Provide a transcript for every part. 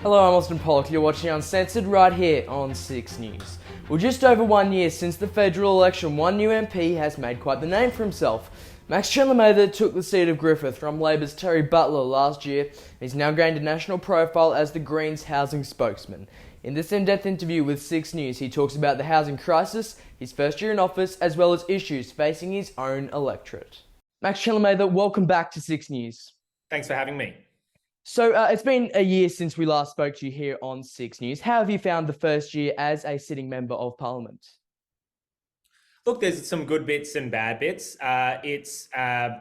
Hello, I'm Austin Pollock. You're watching Uncensored right here on 6 News. Well, just over 1 year since the federal election, one new MP has made quite the name for himself. Max Chandler-Mather took the seat of Griffith from Labor's Terry Butler last year, and he's now gained a national profile as the Greens housing spokesman. In this in-depth interview with 6 News, he talks about the housing crisis, his first year in office, as well as issues facing his own electorate. Max Chandler-Mather, welcome back to 6 News. Thanks for having me. So it's been a year since we last spoke to you here on 6 News. How have you found the first year as a sitting member of Parliament? Look, there's some good bits and bad bits. It's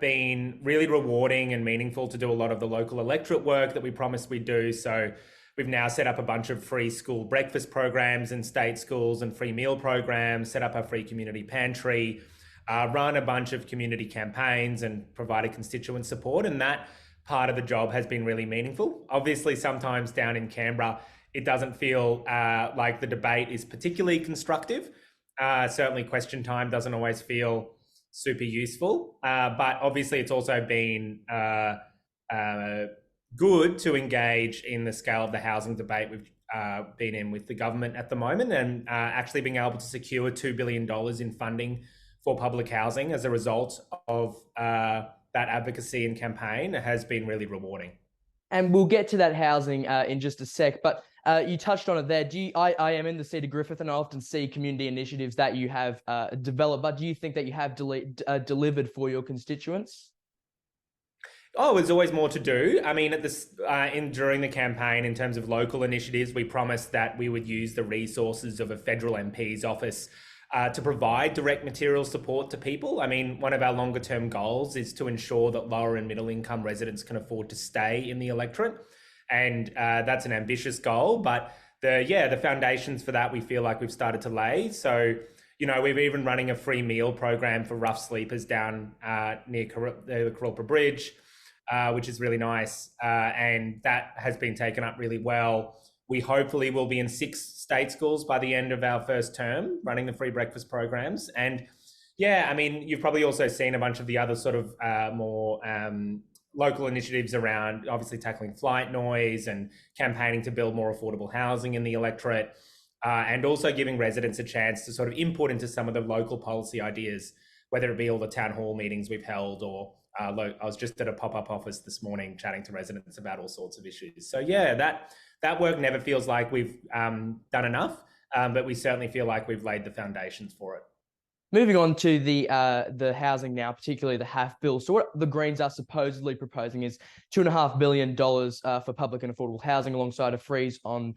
been really rewarding and meaningful to do a lot of the local electorate work that we promised we'd do. So we've now set up a bunch of free school breakfast programs in state schools and free meal programs, set up a free community pantry, run a bunch of community campaigns and provided constituent support. And that part of the job has been really meaningful. Obviously, sometimes down in Canberra, it doesn't feel like the debate is particularly constructive. Certainly question time doesn't always feel super useful, but obviously it's also been good to engage in the scale of the housing debate we've been in with the government at the moment, and actually being able to secure $2 billion in funding for public housing as a result of that advocacy and campaign has been really rewarding. And we'll get to that housing in just a sec, but you touched on it there. I am in the seat of Griffith, and I often see community initiatives that you have developed, but do you think that you have delivered for your constituents? Oh, there's always more to do. I mean, during the campaign, in terms of local initiatives, we promised that we would use the resources of a federal MP's office to provide direct material support to people. I mean, one of our longer term goals is to ensure that lower and middle income residents can afford to stay in the electorate. And that's an ambitious goal, but the foundations for that we feel like we've started to lay. So, we're even running a free meal program for rough sleepers down near the Cooralpa Bridge, which is really nice. And that has been taken up really well. We hopefully will be in 6 state schools by the end of our first term, running the free breakfast programs. And I mean, you've probably also seen a bunch of the other sort of more local initiatives around obviously tackling flight noise and campaigning to build more affordable housing in the electorate, and also giving residents a chance to sort of input into some of the local policy ideas, whether it be all the town hall meetings we've held or I was just at a pop-up office this morning chatting to residents about all sorts of issues. So that work never feels like we've done enough, but we certainly feel like we've laid the foundations for it. Moving on to the housing now, particularly the haff bill. So what the Greens are supposedly proposing is $2.5 billion for public and affordable housing, alongside a freeze on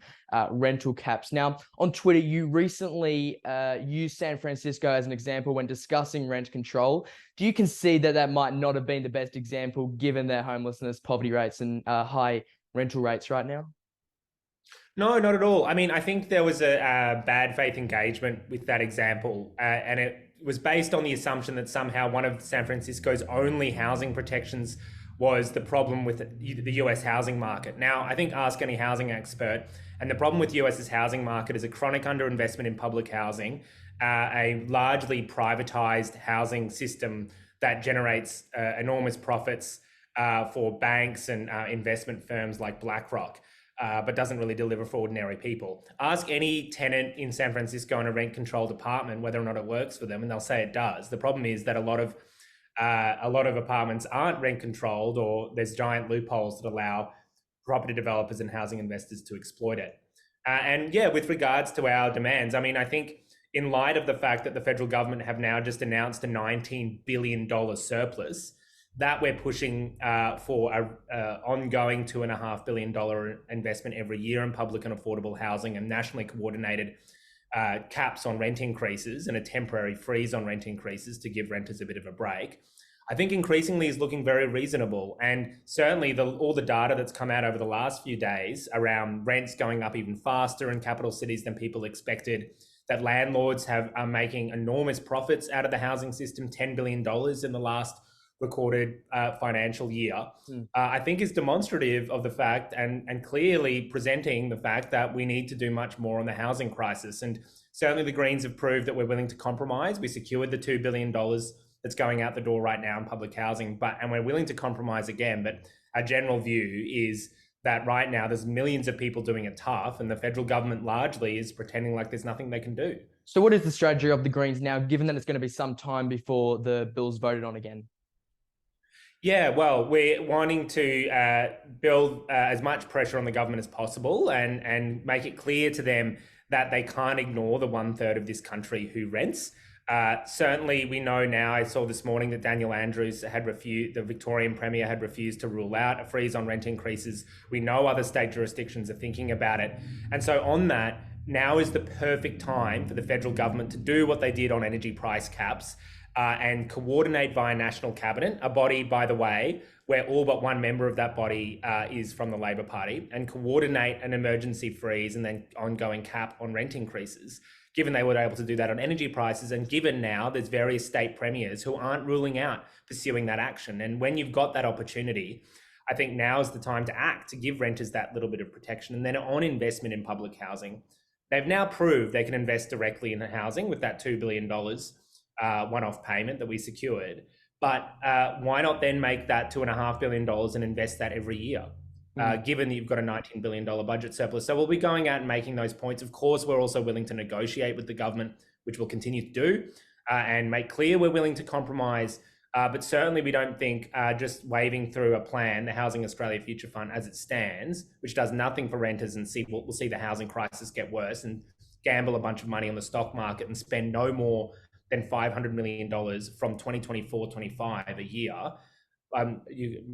rental caps. Now, on Twitter, you recently used San Francisco as an example when discussing rent control. Do you concede that that might not have been the best example given their homelessness, poverty rates, and high rental rates right now? No, not at all. I mean, I think there was a bad faith engagement with that example, and it was based on the assumption that somehow one of San Francisco's only housing protections was the problem with the US housing market. Now, I think ask any housing expert, and the problem with US's housing market is a chronic underinvestment in public housing, a largely privatized housing system that generates enormous profits for banks and investment firms like BlackRock. But doesn't really deliver for ordinary people. Ask any tenant in San Francisco in a rent-controlled apartment whether or not it works for them, and they'll say it does. The problem is that a lot of apartments aren't rent-controlled, or there's giant loopholes that allow property developers and housing investors to exploit it. With regards to our demands, I mean, I think in light of the fact that the federal government have now just announced a $19 billion surplus, that we're pushing for a ongoing $2.5 billion investment every year in public and affordable housing, and nationally coordinated caps on rent increases and a temporary freeze on rent increases to give renters a bit of a break, I think increasingly is looking very reasonable. And certainly all the data that's come out over the last few days around rents going up even faster in capital cities than people expected, that landlords are making enormous profits out of the housing system, $10 billion in the last recorded financial year, I think is demonstrative of the fact and clearly presenting the fact that we need to do much more on the housing crisis. And certainly the Greens have proved that we're willing to compromise. We secured the $2 billion that's going out the door right now in public housing, and we're willing to compromise again. But our general view is that right now there's millions of people doing it tough, and the federal government largely is pretending like there's nothing they can do. So, what is the strategy of the Greens now, given that it's going to be some time before the bill's voted on again? Yeah, well, we're wanting to build as much pressure on the government as possible and make it clear to them that they can't ignore the 1/3 of this country who rents. Certainly, we know now, I saw this morning that Daniel Andrews had refused, the Victorian Premier had refused to rule out a freeze on rent increases. We know other state jurisdictions are thinking about it. And so on that, now is the perfect time for the federal government to do what they did on energy price caps and coordinate via National Cabinet, a body, by the way, where all but one member of that body is from the Labor Party, and coordinate an emergency freeze and then ongoing cap on rent increases, given they were able to do that on energy prices, and given now there's various state premiers who aren't ruling out pursuing that action. And when you've got that opportunity, I think now is the time to act, to give renters that little bit of protection. And then on investment in public housing, they've now proved they can invest directly in housing with that $2 billion one-off payment that we secured. But why not then make that $2.5 billion and invest that every year, given that you've got a $19 billion budget surplus? So we'll be going out and making those points. Of course, we're also willing to negotiate with the government, which we'll continue to do, and make clear we're willing to compromise. But certainly we don't think just waving through a plan, the Housing Australia Future Fund as it stands, which does nothing for renters, and we'll see the housing crisis get worse and gamble a bunch of money on the stock market and spend no more than $500 million from 2024-25 a year.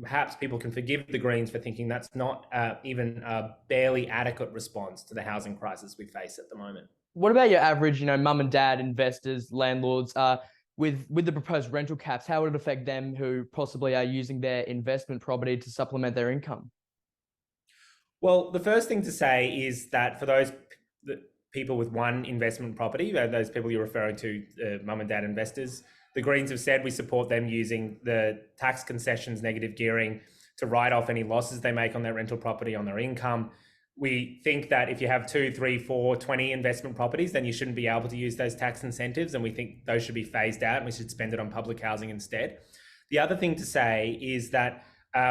Perhaps people can forgive the Greens for thinking that's not even a barely adequate response to the housing crisis we face at the moment. What about your average, mum and dad investors, landlords, with the proposed rental caps? How would it affect them who possibly are using their investment property to supplement their income? Well, the first thing to say is that for those people with one investment property, those people you're referring to, mum and dad investors, the Greens have said we support them using the tax concessions, negative gearing, to write off any losses they make on their rental property on their income. We think that if you have 2, 3, 4, 20 investment properties, then you shouldn't be able to use those tax incentives, and we think those should be phased out and we should spend it on public housing instead. The other thing to say is that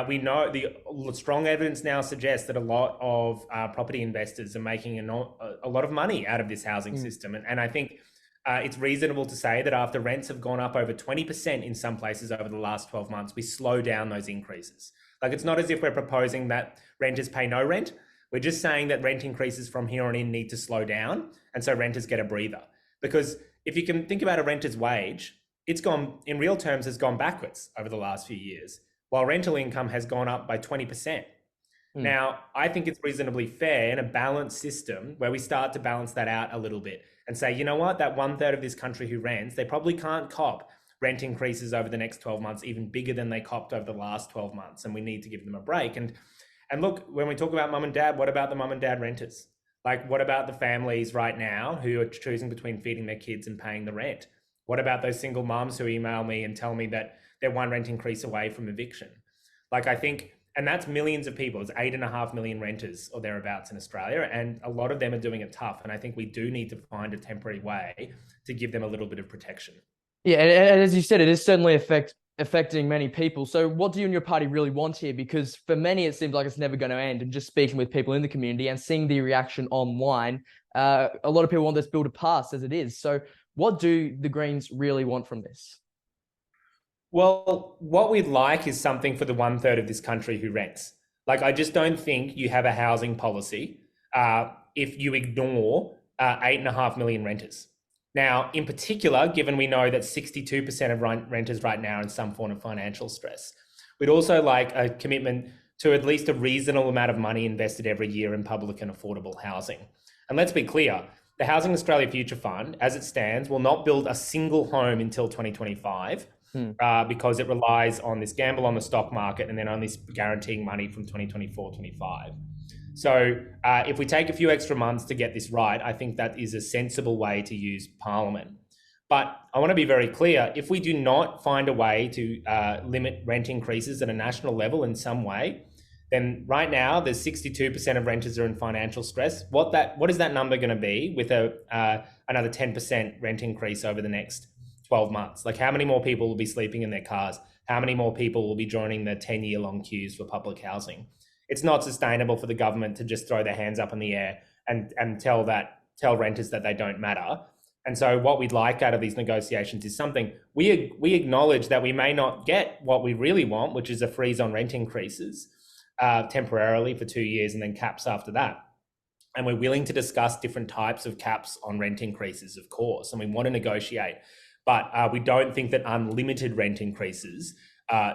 we know the strong evidence now suggests that a lot of property investors are making a lot of money out of this housing system. And I think it's reasonable to say that after rents have gone up over 20% in some places over the last 12 months, we slow down those increases. Like, it's not as if we're proposing that renters pay no rent. We're just saying that rent increases from here on in need to slow down. And so renters get a breather. Because if you can think about a renter's wage, it's gone, in real terms, has gone backwards over the last few years, while rental income has gone up by 20%. Now, I think it's reasonably fair in a balanced system where we start to balance that out a little bit and say, you know what, that 1/3 of this country who rents, they probably can't cop rent increases over the next 12 months, even bigger than they copped over the last 12 months. And we need to give them a break. And look, when we talk about mum and dad, what about the mum and dad renters? Like, what about the families right now who are choosing between feeding their kids and paying the rent? What about those single mums who email me and tell me that they're one rent increase away from eviction? Like, I think, and that's millions of people. It's 8.5 million renters or thereabouts in Australia, and a lot of them are doing it tough. And I think we do need to find a temporary way to give them a little bit of protection. Yeah, and as you said, it is certainly affecting many people. So what do you and your party really want here? Because for many, it seems like it's never going to end. And just speaking with people in the community and seeing the reaction online, a lot of people want this bill to pass as it is. So what do the Greens really want from this? Well, what we'd like is something for the 1/3 of this country who rents. Like, I just don't think you have a housing policy if you ignore 8.5 million renters. Now, in particular, given we know that 62% of renters right now are in some form of financial stress, we'd also like a commitment to at least a reasonable amount of money invested every year in public and affordable housing. And let's be clear, the Housing Australia Future Fund, as it stands, will not build a single home until 2025 because it relies on this gamble on the stock market and then only guaranteeing money from 2024-25. So if we take a few extra months to get this right, I think that is a sensible way to use Parliament. But I want to be very clear, if we do not find a way to limit rent increases at a national level in some way, then right now there's 62% of renters are in financial stress. What is that number going to be with another 10% rent increase over the next 12 months? Like, how many more people will be sleeping in their cars? How many more people will be joining the 10-year long queues for public housing? it's not sustainable for the government to just throw their hands up in the air and tell renters that they don't matter. And so what we'd like out of these negotiations is something we acknowledge that we may not get what we really want, which is a freeze on rent increases temporarily for 2 years and then caps after that. And we're willing to discuss different types of caps on rent increases, of course, and we want to negotiate. But we don't think that unlimited rent increases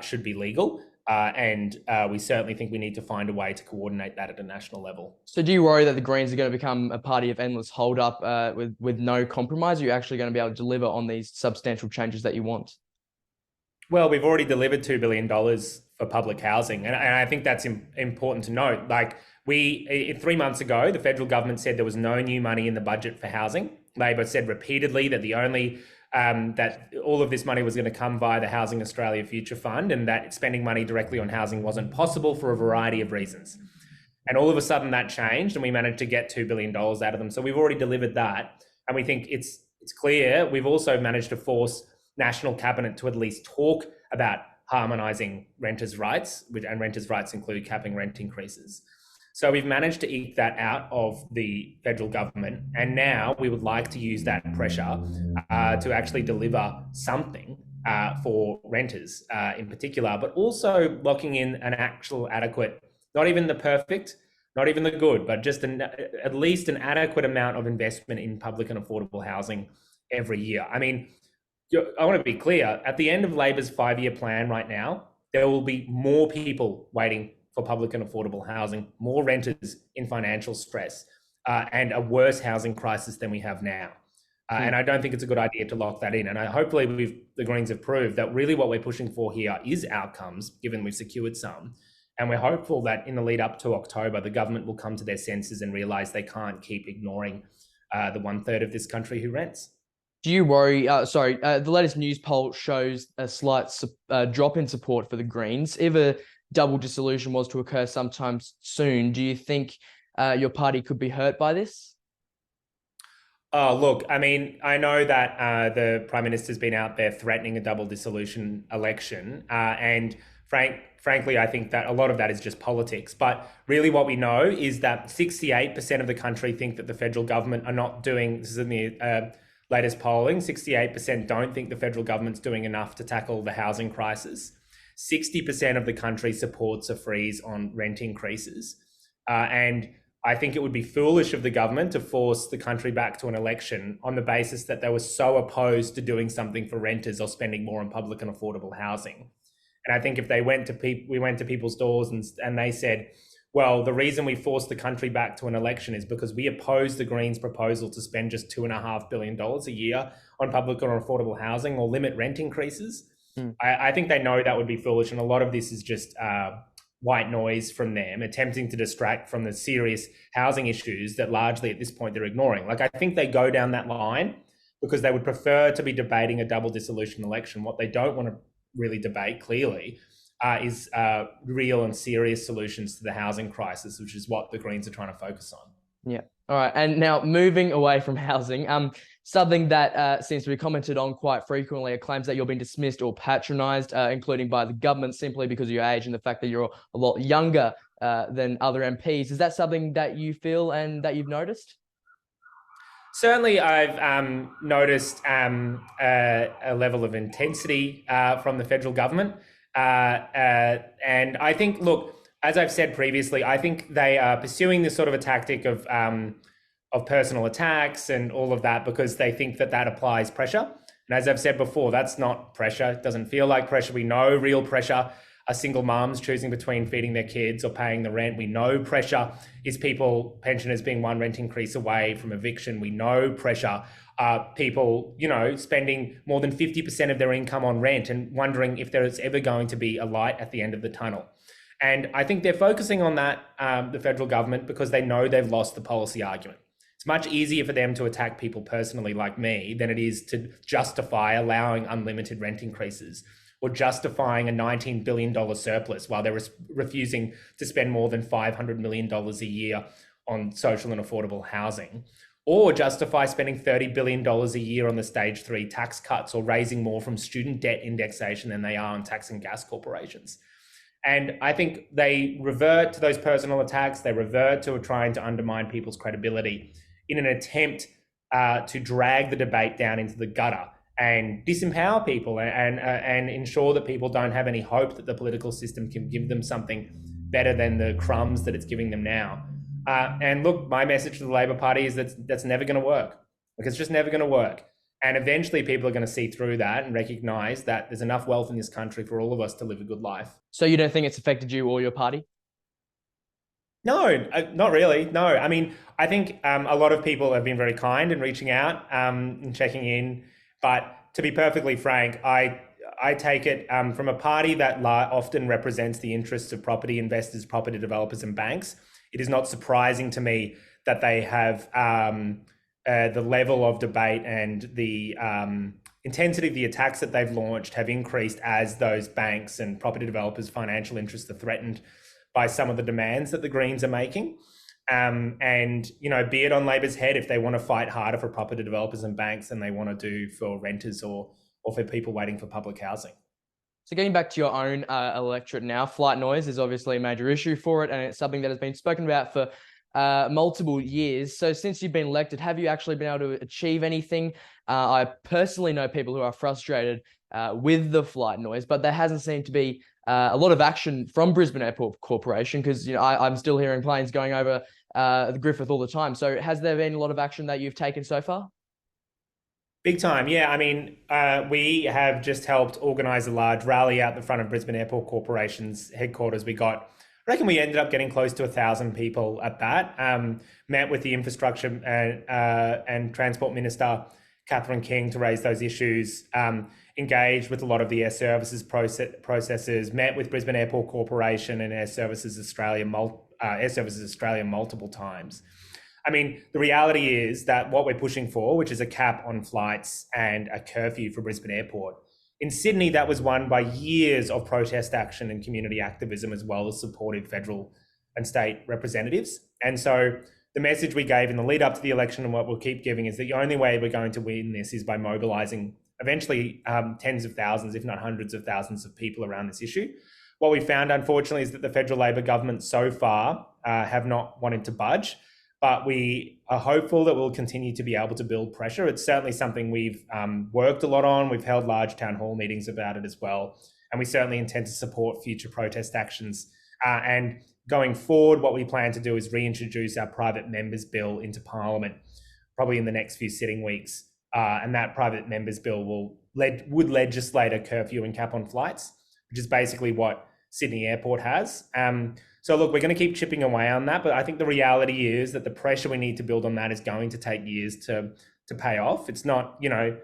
should be legal. And we certainly think we need to find a way to coordinate that at a national level. So do you worry that the Greens are going to become a party of endless hold-up with no compromise? Are you actually going to be able to deliver on these substantial changes that you want? Well, we've already delivered $2 billion for public housing. And I think that's important to note. Like 3 months ago, the federal government said there was no new money in the budget for housing. Labor said repeatedly that the only that all of this money was going to come via the Housing Australia Future Fund, and that spending money directly on housing wasn't possible for a variety of reasons. And all of a sudden that changed and we managed to get $2 billion out of them. So we've already delivered that. And we think it's clear. We've also managed to force National Cabinet to at least talk about harmonising renters' rights, and renters' rights include capping rent increases. So we've managed to eke that out of the federal government, and now we would like to use that pressure to actually deliver something for renters in particular, but also locking in an actual adequate, not even the perfect, not even the good, but just at least an adequate amount of investment in public and affordable housing every year. I mean, I want to be clear, at the end of Labor's 5-year plan right now, there will be more people waiting for public and affordable housing, more renters in financial stress, and a worse housing crisis than we have now. And I don't think it's a good idea to lock that in. And hopefully the Greens have proved that really what we're pushing for here is outcomes, given we've secured some. And we're hopeful that in the lead up to October, the government will come to their senses and realise they can't keep ignoring the 1/3 of this country who rents. Do you worry, the latest news poll shows a slight drop in support for the Greens. If a double dissolution was to occur sometime soon, do you think your party could be hurt by this? Oh, look, I mean, I know that the Prime Minister's been out there threatening a double dissolution election. And frankly, I think that a lot of that is just politics. But really what we know is that 68% of the country think that the federal government are not doing, this is in the latest polling, 68% don't think the federal government's doing enough to tackle the housing crisis. 60% of the country supports a freeze on rent increases. And I think it would be foolish of the government to force the country back to an election on the basis that they were so opposed to doing something for renters or spending more on public and affordable housing. And I think if we went to people's doors and they said, well, the reason we forced the country back to an election is because we oppose the Greens' proposal to spend just $2.5 billion a year on public or affordable housing or limit rent increases. I think they know that would be foolish. And a lot of this is just white noise from them, attempting to distract from the serious housing issues that largely at this point they're ignoring. Like, I think they go down that line because they would prefer to be debating a double dissolution election. What they don't want to really debate clearly is real and serious solutions to the housing crisis, which is what the Greens are trying to focus on. Yeah. All right. And now moving away from housing, something that seems to be commented on quite frequently are claims that you're being dismissed or patronised, including by the government simply because of your age and the fact that you're a lot younger than other MPs. Is that something that you feel and that you've noticed? Certainly, I've noticed a level of intensity from the federal government. And I think, look, as I've said previously, I think they are pursuing this sort of a tactic of personal attacks and all of that because they think that that applies pressure. And as I've said before, that's not pressure. It doesn't feel like pressure. We know real pressure are single mums choosing between feeding their kids or paying the rent. We know pressure is pensioners being one rent increase away from eviction. We know pressure are people, spending more than 50% of their income on rent and wondering if there is ever going to be a light at the end of the tunnel. And I think they're focusing on that, the federal government, because they know they've lost the policy argument. It's much easier for them to attack people personally like me than it is to justify allowing unlimited rent increases or justifying a $19 billion surplus while they're refusing to spend more than $500 million a year on social and affordable housing, or justify spending $30 billion a year on the stage 3 tax cuts or raising more from student debt indexation than they are on taxing gas corporations. And I think they revert to those personal attacks. They revert to trying to undermine people's credibility in an attempt to drag the debate down into the gutter and disempower people and ensure that people don't have any hope that the political system can give them something better than the crumbs that it's giving them now. And look, my message to the Labor Party is that that's never going to work. Like, it's just never going to work. And eventually people are going to see through that and recognize that there's enough wealth in this country for all of us to live a good life. So you don't think it's affected you or your party? No, not really. No, I mean, I think a lot of people have been very kind in reaching out and checking in. But to be perfectly frank, I take it from a party that often represents the interests of property investors, property developers, and banks. It is not surprising to me that they have the level of debate and the intensity of the attacks that they've launched have increased as those banks and property developers' financial interests are threatened by some of the demands that the Greens are making. And, you know, be it on Labor's head if they want to fight harder for property developers and banks than they want to do for renters or for people waiting for public housing. So getting back to your own electorate now, flight noise is obviously a major issue for it, and it's something that has been spoken about for multiple years. So since you've been elected, have you actually been able to achieve anything? I personally know people who are frustrated with the flight noise, but there hasn't seemed to be a lot of action from Brisbane Airport Corporation because, you know, I'm still hearing planes going over the Griffith all the time. So has there been a lot of action that you've taken so far? Big time, yeah. I mean, we have just helped organise a large rally out the front of Brisbane Airport Corporation's headquarters. I reckon we ended up getting close to 1,000 people at that. Met with the infrastructure and transport minister, Catherine King, to raise those issues. Engaged with a lot of the air services processors. Met with Brisbane Airport Corporation and Air Services Australia multiple times. I mean, the reality is that what we're pushing for, which is a cap on flights and a curfew for Brisbane Airport, in Sydney, that was won by years of protest action and community activism, as well as supportive federal and state representatives. And so the message we gave in the lead up to the election and what we'll keep giving is that the only way we're going to win this is by mobilising eventually tens of thousands, if not hundreds of thousands of people around this issue. What we found, unfortunately, is that the federal Labor government so far have not wanted to budge. But we are hopeful that we'll continue to be able to build pressure. It's certainly something we've worked a lot on. We've held large town hall meetings about it as well. And we certainly intend to support future protest actions. And going forward, what we plan to do is reintroduce our private members bill into Parliament, probably in the next few sitting weeks. And that private members bill would legislate a curfew and cap on flights, which is basically what Sydney Airport has. So look, we're going to keep chipping away on that, but I think the reality is that the pressure we need to build on that is going to take years to pay off. It's not, you know,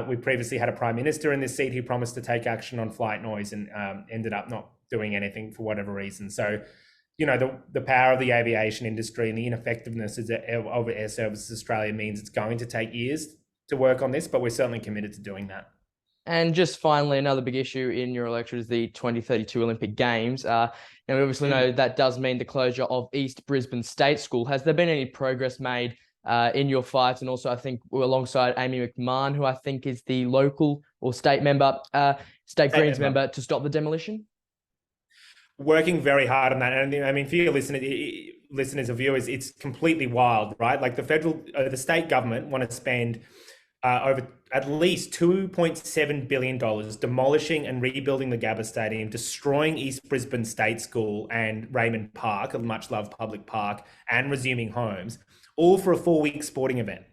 we previously had a prime minister in this seat who promised to take action on flight noise and ended up not doing anything for whatever reason. So, you know, the power of the aviation industry and the ineffectiveness of Air Services Australia means it's going to take years to work on this, but we're certainly committed to doing that. And just finally, another big issue in your electorate is the 2032 Olympic Games. And we obviously know that does mean the closure of East Brisbane State School. Has there been any progress made in your fight? And also, I think alongside Amy McMahon, who I think is the local or state member, state Greens member, to stop the demolition? Working very hard on that. And I mean, for your listeners or viewers, it's completely wild, right? Like the state government want to spend over at least $2.7 billion demolishing and rebuilding the Gabba Stadium, destroying East Brisbane State School and Raymond Park, a much-loved public park, and resuming homes, all for a 4-week sporting event.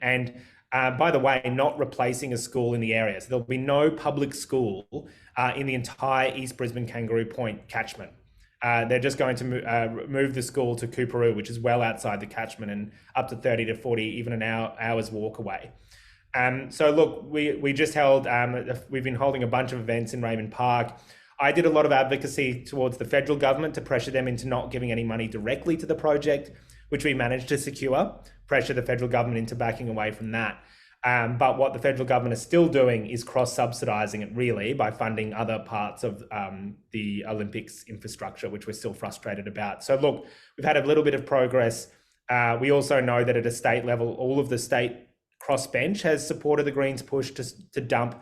And by the way, not replacing a school in the area. So there'll be no public school in the entire East Brisbane Kangaroo Point catchment. They're just going to move the school to Coorparoo, which is well outside the catchment and up to 30 to 40, even an hour's walk away. So look, we just held, we've been holding a bunch of events in Raymond Park. I did a lot of advocacy towards the federal government to pressure them into not giving any money directly to the project, which we managed to secure, pressure the federal government into backing away from that. But what the federal government is still doing is cross-subsidising it really by funding other parts of the Olympics infrastructure, which we're still frustrated about. So look, we've had a little bit of progress. We also know that at a state level, all of the state crossbench has supported the Greens push to dump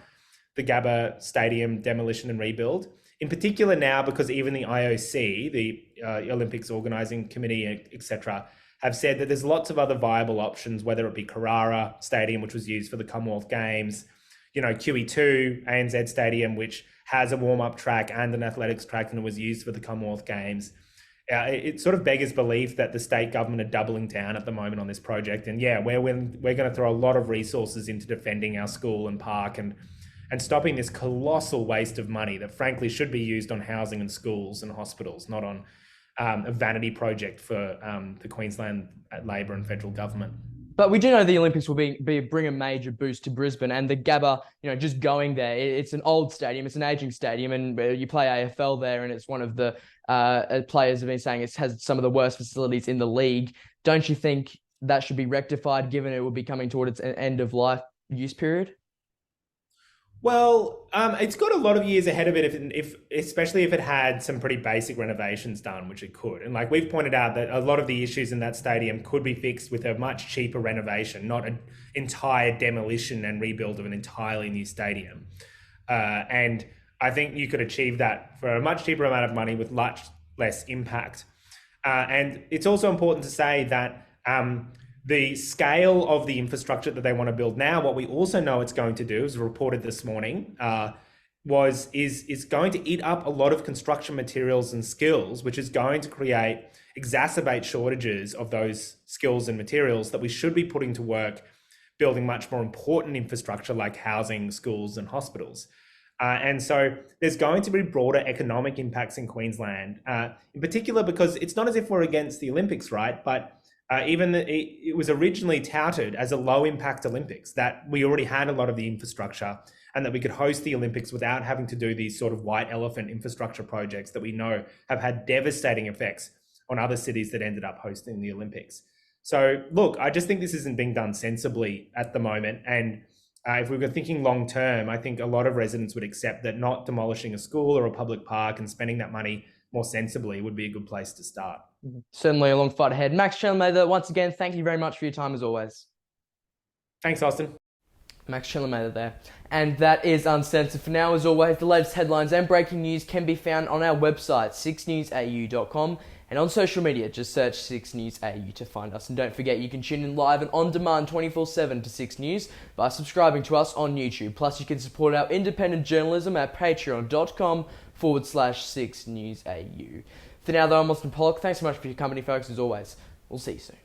the Gabba Stadium demolition and rebuild. In particular now, because even the IOC, the Olympics Organising Committee, etc., have said that there's lots of other viable options, whether it be Carrara Stadium, which was used for the Commonwealth Games, QE2, ANZ Stadium, which has a warm-up track and an athletics track and it was used for the Commonwealth Games. It sort of beggars belief that the state government are doubling down at the moment on this project. And yeah, we're going to throw a lot of resources into defending our school and park and stopping this colossal waste of money that frankly should be used on housing and schools and hospitals, not on a vanity project for the Queensland Labor and federal government. But we do know the Olympics will bring a major boost to Brisbane, and the Gabba, just going there, it's an old stadium, it's an aging stadium, and you play AFL there, and it's one of the players have been saying it has some of the worst facilities in the league. Don't you think that should be rectified, given it will be coming towards its end of life use period? Well, it's got a lot of years ahead of it, especially if it had some pretty basic renovations done, which it could. And like we've pointed out, that a lot of the issues in that stadium could be fixed with a much cheaper renovation, not an entire demolition and rebuild of an entirely new stadium. And I think you could achieve that for a much cheaper amount of money with much less impact. And it's also important to say that the scale of the infrastructure that they want to build now, what we also know it's going to do, as reported this morning, is going to eat up a lot of construction materials and skills, which is going to exacerbate shortages of those skills and materials that we should be putting to work building much more important infrastructure like housing, schools, and hospitals. And so there's going to be broader economic impacts in Queensland, in particular because it's not as if we're against the Olympics, right? But it was originally touted as a low-impact Olympics, that we already had a lot of the infrastructure and that we could host the Olympics without having to do these sort of white elephant infrastructure projects that we know have had devastating effects on other cities that ended up hosting the Olympics. So look, I just think this isn't being done sensibly at the moment. And if we were thinking long-term, I think a lot of residents would accept that not demolishing a school or a public park and spending that money more sensibly would be a good place to start. Certainly a long fight ahead. Max Chandler-Mather, once again, thank you very much for your time as always. Thanks, Austin. Max Chandler-Mather there. And that is Uncensored for now. As always, the latest headlines and breaking news can be found on our website, SIXNewsAU.com, and on social media, just search SIXNewsAU to find us. And don't forget, you can tune in live and on demand 24/7 to 6 News by subscribing to us on YouTube. Plus, you can support our independent journalism at patreon.com/SIXNewsAU. For now, though, I'm Austin Pollock. Thanks so much for your company, folks. As always, we'll see you soon.